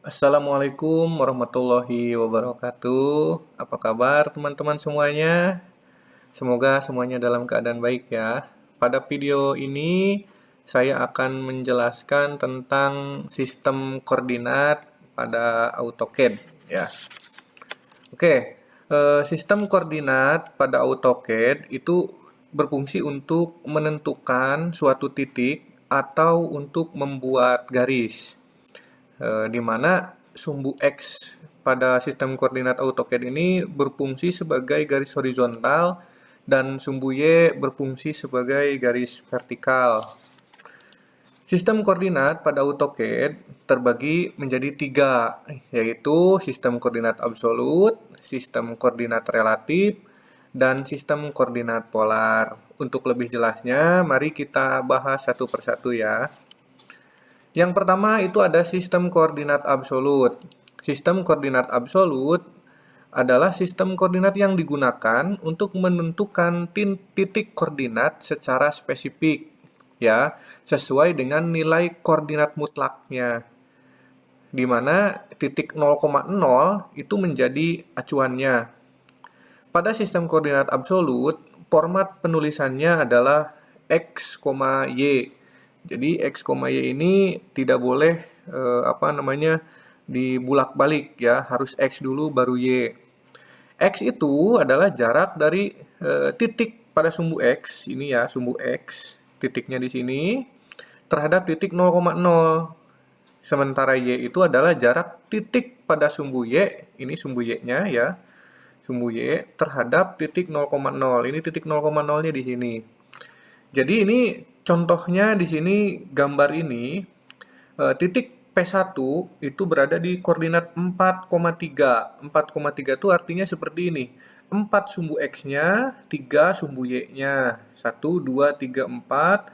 Assalamualaikum warahmatullahi wabarakatuh. Apa kabar teman-teman semuanya? Semoga semuanya dalam keadaan baik ya. Pada video ini saya akan menjelaskan tentang sistem koordinat pada AutoCAD ya. Sistem koordinat pada AutoCAD itu berfungsi untuk menentukan suatu titik atau untuk membuat garis. Di mana sumbu X pada sistem koordinat AutoCAD ini berfungsi sebagai garis horizontal dan sumbu Y berfungsi sebagai garis vertikal. Sistem koordinat pada AutoCAD terbagi menjadi 3, yaitu sistem koordinat absolut, sistem koordinat relatif, dan sistem koordinat polar. Untuk lebih jelasnya, mari kita bahas satu persatu ya. Yang pertama itu ada sistem koordinat absolut. Sistem koordinat absolut adalah sistem koordinat yang digunakan untuk menentukan titik koordinat secara spesifik, ya, sesuai dengan nilai koordinat mutlaknya, di mana titik 0,0 itu menjadi acuannya. Pada sistem koordinat absolut, format penulisannya adalah X, Y. Jadi X, Y ini tidak boleh dibulak-balik ya, harus X dulu baru Y. X itu adalah jarak dari titik pada sumbu X, ini ya sumbu X, titiknya di sini, terhadap titik 0,0. Sementara Y itu adalah jarak titik pada sumbu Y, ini sumbu Y-nya ya, sumbu Y terhadap titik 0,0. Ini titik 0,0-nya di sini. Jadi ini contohnya di sini gambar ini titik P1 itu berada di koordinat 4,3. 4,3 itu artinya seperti ini. 4 sumbu X-nya, 3 sumbu Y-nya. 1, 2, 3, 4.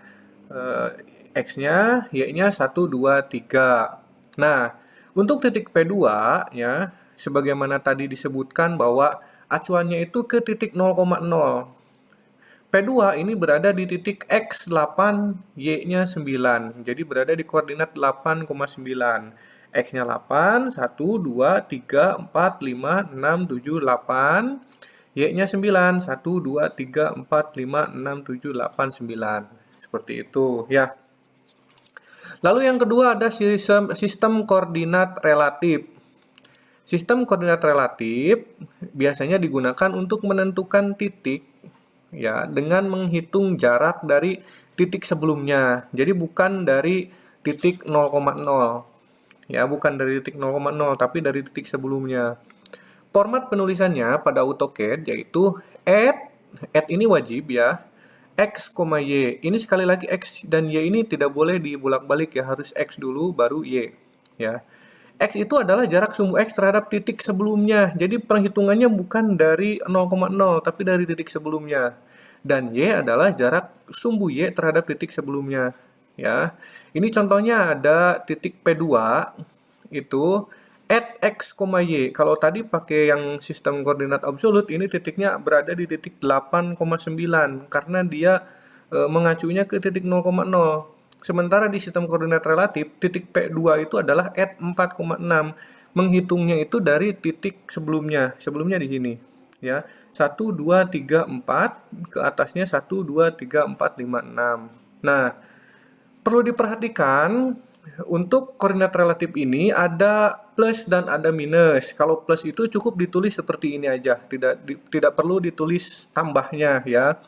X-nya, Y-nya 1, 2, 3. Nah, untuk titik P2 ya, sebagaimana tadi disebutkan bahwa acuannya itu ke titik 0,0. P2 ini berada di titik X8, Y-nya 9. Jadi berada di koordinat 8,9. X-nya 8, 1, 2, 3, 4, 5, 6, 7, 8. Y-nya 9, 1, 2, 3, 4, 5, 6, 7, 8, 9. Seperti itu ya. Lalu yang kedua ada sistem koordinat relatif. Sistem koordinat relatif biasanya digunakan untuk menentukan titik ya dengan menghitung jarak dari titik sebelumnya. Jadi bukan dari titik 0,0. Ya, bukan dari titik 0,0 tapi dari titik sebelumnya. Format penulisannya pada AutoCAD yaitu add ini wajib ya. X, Y. Ini sekali lagi X dan Y ini tidak boleh dibulak-balik ya, harus X dulu baru Y ya. X itu adalah jarak sumbu X terhadap titik sebelumnya. Jadi perhitungannya bukan dari 0,0 tapi dari titik sebelumnya. Dan Y adalah jarak sumbu Y terhadap titik sebelumnya. Ya. Ini contohnya ada titik P2 itu add X, Y. Kalau tadi pakai yang sistem koordinat absolut, ini titiknya berada di titik 8,9 karena dia mengacunya ke titik 0,0. Sementara di sistem koordinat relatif, titik P2 itu adalah add 4,6. Menghitungnya itu dari titik sebelumnya. Sebelumnya di sini. Ya, 1, 2, 3, 4. Ke atasnya 1, 2, 3, 4, 5, 6. Nah, perlu diperhatikan untuk koordinat relatif ini ada plus dan ada minus. Kalau plus itu cukup ditulis seperti ini aja. Tidak perlu ditulis tambahnya ya.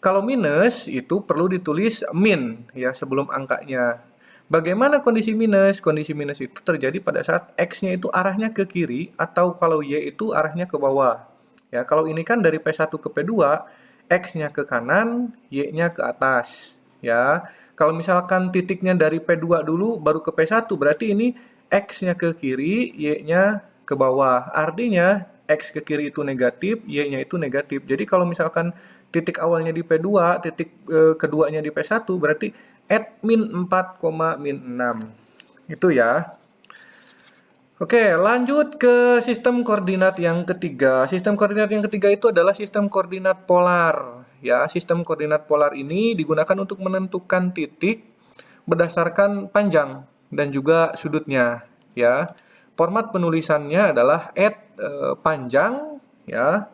Kalau minus itu perlu ditulis min ya sebelum angkanya. Bagaimana kondisi minus? Kondisi minus itu terjadi pada saat X-nya itu arahnya ke kiri atau kalau Y itu arahnya ke bawah. Ya, kalau ini kan dari P1 ke P2, X-nya ke kanan, Y-nya ke atas. Ya. Kalau misalkan titiknya dari P2 dulu baru ke P1, berarti ini X-nya ke kiri, Y-nya ke bawah. Artinya X ke kiri itu negatif, Y-nya itu negatif. Jadi kalau misalkan titik awalnya di P2, titik keduanya di P1, berarti add min 4, min 6. Itu ya. Oke, lanjut ke sistem koordinat yang ketiga. Sistem koordinat yang ketiga itu adalah sistem koordinat polar. Ya, sistem koordinat polar ini digunakan untuk menentukan titik berdasarkan panjang dan juga sudutnya. Ya, Format penulisannya adalah panjang, ya,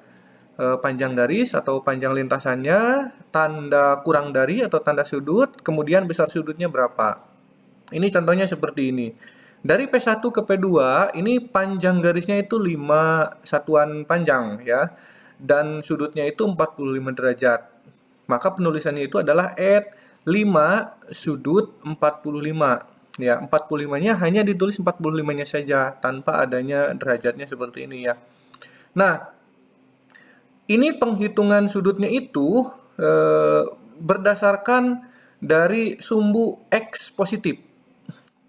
panjang garis atau panjang lintasannya, tanda kurang dari atau tanda sudut, kemudian besar sudutnya berapa. Ini contohnya seperti ini. Dari P1 ke P2, ini panjang garisnya itu 5 satuan panjang, ya. Dan sudutnya itu 45 derajat. Maka penulisannya itu adalah 5 sudut 45. Ya, 45-nya hanya ditulis 45-nya saja tanpa adanya derajatnya seperti ini, ya. Nah, ini penghitungan sudutnya itu berdasarkan dari sumbu X positif.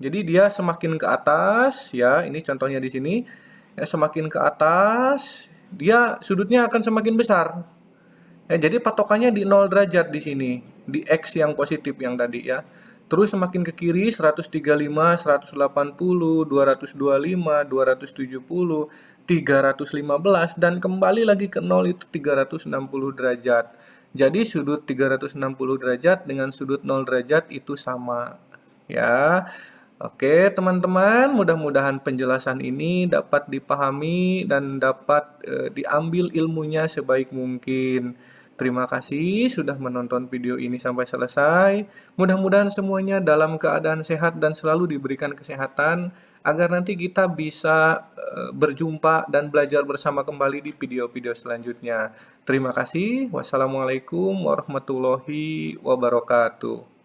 Jadi dia semakin ke atas, ya, ini contohnya di sini, ya, semakin ke atas, dia sudutnya akan semakin besar. Ya, jadi patokannya di 0 derajat di sini, di X yang positif yang tadi, ya. Terus semakin ke kiri 135, 180, 225, 270, 315 dan kembali lagi ke 0 itu 360 derajat. Jadi sudut 360 derajat dengan sudut 0 derajat itu sama, ya. Oke, teman-teman, mudah-mudahan penjelasan ini dapat dipahami dan dapat diambil ilmunya sebaik mungkin. Terima kasih sudah menonton video ini sampai selesai. Mudah-mudahan semuanya dalam keadaan sehat dan selalu diberikan kesehatan agar nanti kita bisa berjumpa dan belajar bersama kembali di video-video selanjutnya. Terima kasih. Wassalamualaikum warahmatullahi wabarakatuh.